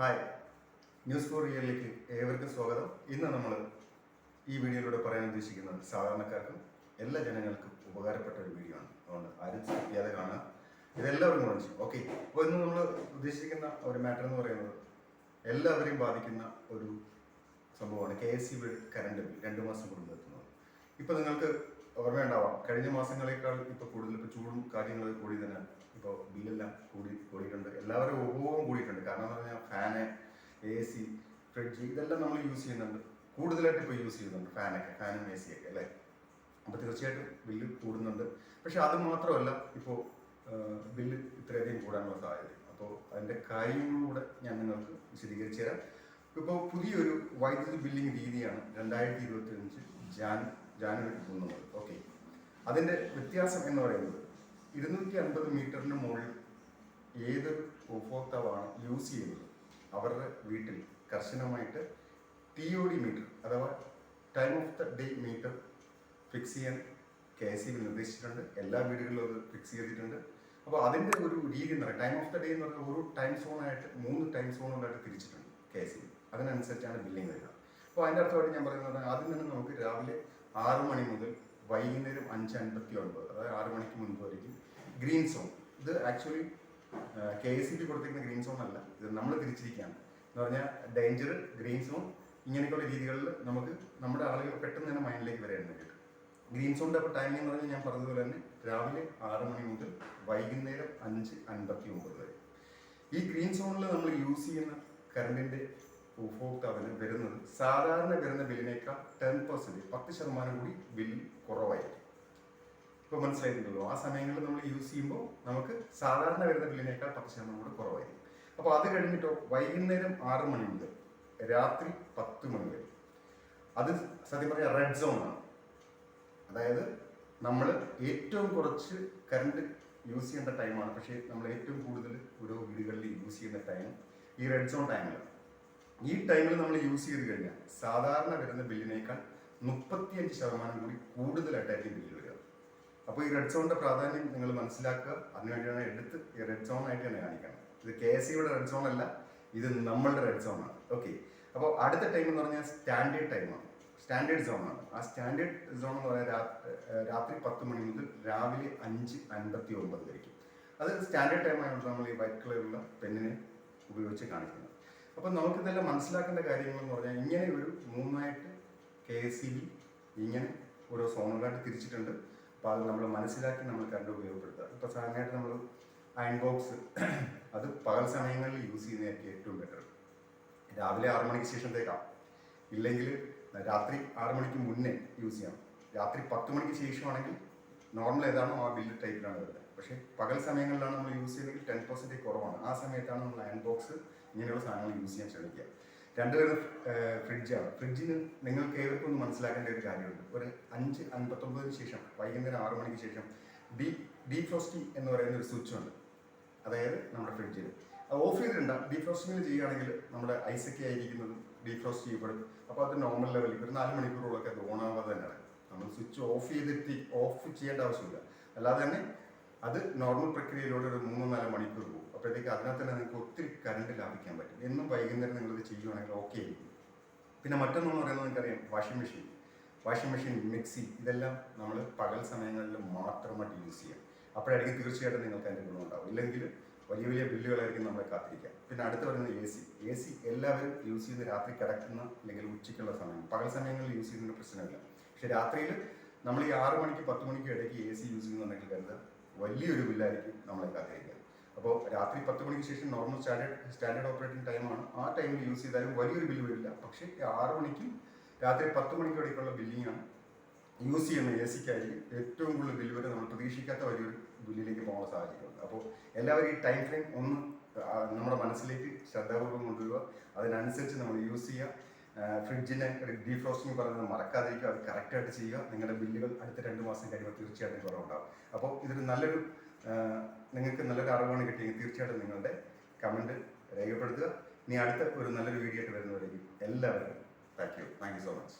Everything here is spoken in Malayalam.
ഹായ്, ന്യൂസ് ഫോർ റിയലിലേക്ക് ഏവർക്കും സ്വാഗതം. ഇന്ന് നമ്മൾ ഈ വീഡിയോയിലൂടെ പറയാൻ ഉദ്ദേശിക്കുന്നത് സാധാരണക്കാർക്കും എല്ലാ ജനങ്ങൾക്കും ഉപകാരപ്പെട്ട ഒരു വീഡിയോ ആണ്. അതുകൊണ്ട് ആരും ചെയ്യാതെ കാണുക, ഇതെല്ലാവരും ഗുണം ചെയ്യും. ഓക്കെ, അപ്പോൾ ഇന്ന് നമ്മൾ ഉദ്ദേശിക്കുന്ന ഒരു മാറ്റർ എന്ന് പറയുന്നത് എല്ലാവരെയും ബാധിക്കുന്ന ഒരു സംഭവമാണ് KSE കറണ്ട് ബിൽ 2 മാസം കൂടുമ്പോൾ എത്തുന്നത്. ഇപ്പോൾ നിങ്ങൾക്ക് ഓർമ്മയുണ്ടാവാം, കഴിഞ്ഞ മാസങ്ങളേക്കാൾ ഇപ്പോൾ കൂടുതൽ ഇപ്പോൾ ചൂടും കാര്യങ്ങളൊക്കെ കൂടി തന്നെ ഇപ്പോൾ ബില്ലെല്ലാം കൂടിയിട്ടുണ്ട്. എല്ലാവരും ഉപഭോഗവും കൂടിയിട്ടുണ്ട്. കാരണം എന്ന് പറഞ്ഞാൽ ഫാന്, AC, ഫ്രിഡ്ജ് ഇതെല്ലാം നമ്മൾ യൂസ് ചെയ്യുന്നുണ്ട്. കൂടുതലായിട്ട് ഇപ്പോൾ യൂസ് ചെയ്യുന്നുണ്ട് ഫാനും AC ഒക്കെ അല്ലേ. അപ്പോൾ തീർച്ചയായിട്ടും ബില്ല് കൂടുന്നുണ്ട്. പക്ഷെ അത് മാത്രമല്ല, ഇപ്പോൾ ബില്ല് ഇത്രയധികം കൂടാനുള്ള സാധ്യത. അപ്പോൾ അതിൻ്റെ കാര്യങ്ങളിലൂടെ ഞാൻ നിങ്ങൾക്ക് വിശദീകരിച്ചു തരാം. ഇപ്പോൾ പുതിയൊരു വൈദ്യുതി ബില്ലിംഗ് രീതിയാണ് 2025 ജാനുവരി പോകുന്നത്. ഓക്കെ, അതിൻ്റെ വ്യത്യാസം എന്ന് പറയുന്നത് 250 മീറ്ററിന് മുകളിൽ ഏതൊരു ഉപഭോക്താവാണ് യൂസ് ചെയ്യുന്നത് അവരുടെ വീട്ടിൽ കർശനമായിട്ട് TOD മീറ്റർ അഥവാ time of the day meter fix ചെയ്യാൻ KSE നിർദ്ദേശിച്ചിട്ടുണ്ട്. എല്ലാ വീടുകളിലും അത് ഫിക്സ് ചെയ്തിട്ടുണ്ട്. അപ്പോൾ അതിൻ്റെ ഒരു രീതി എന്ന് പറയുന്നത് ടൈം ഓഫ് ദ ഡേ എന്ന് പറഞ്ഞാൽ ഒരു ടൈം സോണായിട്ട് 3 ടൈം സോണുകളായിട്ട് തിരിച്ചിട്ടുണ്ട് KSE. അതിനനുസരിച്ചാണ് ബില്ലിംഗ് വരിക. അപ്പോൾ അതിൻ്റെ അർത്ഥമായിട്ട് ഞാൻ പറയുന്നത് ആദ്യം തന്നെ നമുക്ക് രാവിലെ 6 മണി മുതൽ വൈകുന്നേരം 5:59, അതായത് 6 മണിക്ക് മുൻപ് വരെയും ഗ്രീൻ സോൺ. ഇത് ആക്ച്വലി KSE കൊടുത്തിരിക്കുന്ന ഗ്രീൻ സോൺ അല്ല, ഇത് നമ്മൾ തിരിച്ചിരിക്കുകയാണ്. എന്ന് പറഞ്ഞാൽ ഡേഞ്ചർ, ഗ്രീൻ സോൺ, ഇങ്ങനെയൊക്കെയുള്ള രീതികളിൽ നമുക്ക് നമ്മുടെ ആളുകൾ പെട്ടെന്ന് തന്നെ മൈൻഡിലേക്ക് വരാൻ വേണ്ടിയിട്ട് ഗ്രീൻ സോണിൻ്റെ അപ്പോൾ ടൈമിംഗ് എന്ന് പറഞ്ഞാൽ ഞാൻ പറഞ്ഞതുപോലെ തന്നെ രാവിലെ 6 മണി മുതൽ വൈകുന്നേരം 5:59 വരെ. ഈ ഗ്രീൻ സോണിൽ നമ്മൾ യൂസ് ചെയ്യുന്ന കറണ്ടിൻ്റെ ഉപഭോക്താവിന് വരുന്നത് സാധാരണ വരുന്ന ബില്ലിനേക്കാൾ 10% കൂടി ബില്ല് കുറവായിരിക്കും. ഇപ്പോൾ മനസ്സിലായിട്ടുണ്ടല്ലോ, ആ സമയങ്ങളിൽ നമ്മൾ യൂസ് ചെയ്യുമ്പോൾ നമുക്ക് സാധാരണ വരുന്ന ബില്ലിനേക്കാൾ 10% കൂടി കുറവായിരിക്കും. അപ്പോൾ അത് കഴിഞ്ഞിട്ടോ വൈകുന്നേരം 6 മണി മുതൽ രാത്രി 10 മണി വരെ അത് സത്യം പറഞ്ഞാൽ റെഡ് സോണാണ്. അതായത് നമ്മൾ ഏറ്റവും കുറച്ച് കറണ്ട് യൂസ് ചെയ്യേണ്ട ടൈമാണ്. പക്ഷേ നമ്മൾ ഏറ്റവും കൂടുതൽ ഓരോ വീടുകളിൽ യൂസ് ചെയ്യുന്ന ടൈം ഈ റെഡ് സോൺ ടൈമിലാണ്. ഈ ടൈമിൽ നമ്മൾ യൂസ് ചെയ്ത് കഴിഞ്ഞാൽ സാധാരണ വരുന്ന ബില്ലിനേക്കാൾ 35% കൂടി കൂടുതലായിട്ടായിരിക്കും ബില്ല് വരിക. അപ്പോൾ ഈ റെഡ് സോണിൻ്റെ പ്രാധാന്യം നിങ്ങൾ മനസ്സിലാക്കുക. അതിനുവേണ്ടിയാണ് എടുത്ത് ഈ റെഡ് സോൺ ആയിട്ട് തന്നെ കാണിക്കണം. ഇത് KSEയുടെ റെഡ് സോൺ അല്ല, ഇത് നമ്മളുടെ റെഡ് സോണാണ്. ഓക്കെ, അപ്പോൾ അടുത്ത ടൈം എന്ന് പറഞ്ഞാൽ സ്റ്റാൻഡേർഡ് ടൈമാണ്, സ്റ്റാൻഡേർഡ് സോണാണ്. ആ സ്റ്റാൻഡേർഡ് സോൺ എന്ന് പറഞ്ഞാൽ രാത്രി 10 മണി മുതൽ രാവിലെ 5:59 വരെയും. അത് സ്റ്റാൻഡേർഡ് ടൈമായിട്ട് നമ്മൾ ഈ വൈറ്റ് കളറുള്ള പെന്നിനെ ഉപയോഗിച്ച് കാണിക്കുന്നത്. അപ്പോൾ നമുക്കിതെല്ലാം മനസ്സിലാക്കേണ്ട കാര്യങ്ങൾ എന്ന് പറഞ്ഞാൽ ഇങ്ങനെ ഒരു 3ആയിട്ട് KSE ഇങ്ങനെ ഓരോ സോണുകളായിട്ട് തിരിച്ചിട്ടുണ്ട്. അപ്പോൾ അത് നമ്മൾ മനസ്സിലാക്കി നമ്മൾ കണ്ട് ഉപയോഗപ്പെടുത്തുക. ഇപ്പോൾ സാധാരണയായിട്ട് നമ്മൾ അയൺ ബോക്സ് അത് പകൽ സമയങ്ങളിൽ യൂസ് ചെയ്യുന്നതായിരിക്കും ഏറ്റവും ബെറ്റർ. രാവിലെ 6 മണിക്ക് ശേഷം തേക്കാം, ഇല്ലെങ്കിൽ രാത്രി 6 മണിക്ക് മുന്നേ യൂസ് ചെയ്യാം. രാത്രി 10 മണിക്ക് ശേഷമാണെങ്കിൽ നോർമൽ ഏതാണോ ആ ബില്ല് ടൈപ്പിലാണ് വരുന്നത്. പക്ഷേ പകൽ സമയങ്ങളിലാണ് നമ്മൾ യൂസ് ചെയ്യുന്നതെങ്കിൽ 10% കുറവാണ്. ആ സമയത്താണ് നമ്മൾ അയൺ ബോക്സ് ഇങ്ങനെയുള്ള സാധനങ്ങൾ യൂസ് ചെയ്യാൻ ശ്രമിക്കുക. രണ്ടുപേരും ഫ്രിഡ്ജാണ്. ഫ്രിഡ്ജിന് നിങ്ങൾക്ക് ഏവർക്കും ഒന്ന് മനസ്സിലാക്കേണ്ട ഒരു കാര്യമുണ്ട്. ഒരു 5:59 ശേഷം വൈകുന്നേരം 6 മണിക്ക് ശേഷം ഡീഫ്രോസ്റ്റിംഗ് എന്ന് പറയുന്ന ഒരു സ്വിച്ച് ഉണ്ട്. അതായത് നമ്മുടെ ഫ്രിഡ്ജിൽ അത് ഓഫ് ചെയ്തിട്ടുണ്ട്. ഡീഫ്രോസ്റ്റിംഗ് ചെയ്യുകയാണെങ്കിൽ നമ്മുടെ ഐസൊക്കെ ആയിരിക്കുന്നതും ഡീഫ്രോസ്റ്റ് ചെയ്യപ്പെടും. അപ്പോൾ അത് നോർമൽ ലെവലിൽ ഒരു 4 മണിക്കൂറോളൊക്കെ അത് ഓണാവാതെ തന്നെയാണ്. നമ്മൾ സ്വിച്ച് ഓഫ് ചെയ്യേണ്ട ആവശ്യമില്ല. അല്ലാതെ തന്നെ അത് നോർമൽ പ്രക്രിയയിലൂടെ ഒരു 3-4 മണിക്കൂർ പോകും. അപ്പോഴത്തേക്ക് അതിനകത്ത് തന്നെ നിങ്ങൾക്ക് ഒത്തിരി കറണ്ട് ലാഭിക്കാൻ പറ്റും. എന്നും വൈകുന്നേരം നിങ്ങളിത് ചെയ്യുവാണെങ്കിൽ ഓക്കെ ആയിരിക്കും. പിന്നെ മറ്റൊന്നെന്ന് പറയുന്നത് നിങ്ങൾക്കറിയാം, വാഷിംഗ് മെഷീൻ, മിക്സി, ഇതെല്ലാം നമ്മൾ പകൽ സമയങ്ങളിൽ മാത്രമായിട്ട് യൂസ് ചെയ്യാം. അപ്പോഴായിരിക്കും തീർച്ചയായിട്ടും നിങ്ങൾക്ക് അതിൻ്റെ ഗുണമുണ്ടാവും. ഇല്ലെങ്കിൽ വലിയ വലിയ ബില്ലുകളായിരിക്കും നമ്മളെ കാത്തിരിക്കുക. പിന്നെ അടുത്ത് പറയുന്നത് AC എല്ലാവരും യൂസ് ചെയ്യുന്ന രാത്രി കിടക്കുന്ന അല്ലെങ്കിൽ ഉച്ചയ്ക്കുള്ള സമയം. പകൽ സമയങ്ങളിൽ യൂസ് ചെയ്യുന്നതിന് പ്രശ്നമില്ല. പക്ഷേ രാത്രിയിൽ നമ്മൾ ഈ 6 മണിക്ക് 10 മണിക്ക് ഇടയ്ക്ക് AC യൂസ് ചെയ്യുന്നുണ്ടെങ്കിൽ കരുതുക വലിയൊരു ബില്ലായിരിക്കും നമ്മളെ കാത്തിരിക്കുക. അപ്പോൾ രാത്രി 10 മണിക്ക് ശേഷം നോർമൽ സ്റ്റാൻഡേർഡ് ഓപ്പറേറ്റിംഗ് ടൈമാണ്. ആ ടൈമിൽ യൂസ് ചെയ്താലും വലിയൊരു ബില്ല് വരില്ല. പക്ഷേ 6 മണിക്കും രാത്രി 10 മണിക്കും ഇടയ്ക്കുള്ള ബില്ലിങ്ങാണ് യൂസ് ചെയ്യുന്ന ACക്കായിരിക്കും ഏറ്റവും കൂടുതൽ ബില്ല് വരെ നമ്മൾ പ്രതീക്ഷിക്കാത്ത വലിയൊരു ബില്ലിലേക്ക് പോകാനുള്ള സാഹചര്യമുണ്ട്. അപ്പോൾ എല്ലാവരും ഈ ടൈം ഫ്രെയിം ഒന്ന് നമ്മുടെ മനസ്സിലേക്ക് ശ്രദ്ധാപൂർവ്വം കൊണ്ടുവരിക. അതിനനുസരിച്ച് നമ്മൾ യൂസ് ചെയ്യുക. ഫ്രിഡ്ജിനെ ഡീഫ്രോസ്റ്റിംഗ് പറയുന്നത് മറക്കാതിരിക്കുക. അത് കറക്റ്റായിട്ട് ചെയ്യുക. നിങ്ങളുടെ ബില്ലുകൾ അടുത്ത 2 മാസം കഴിയുമ്പോൾ തീർച്ചയായിട്ടും കുറവുണ്ടാകും. അപ്പോൾ ഇതൊരു നിങ്ങൾക്ക് നല്ലൊരു അറിവാണ് കിട്ടിയെങ്കിൽ തീർച്ചയായിട്ടും നിങ്ങളുടെ കമൻറ്റ് രേഖപ്പെടുത്തുക. ഇനി അടുത്ത ഒരു നല്ലൊരു വീഡിയോ ആയിട്ട് വരുന്നവരേക്കും എല്ലാവർക്കും താങ്ക് യു സോ മച്ച്.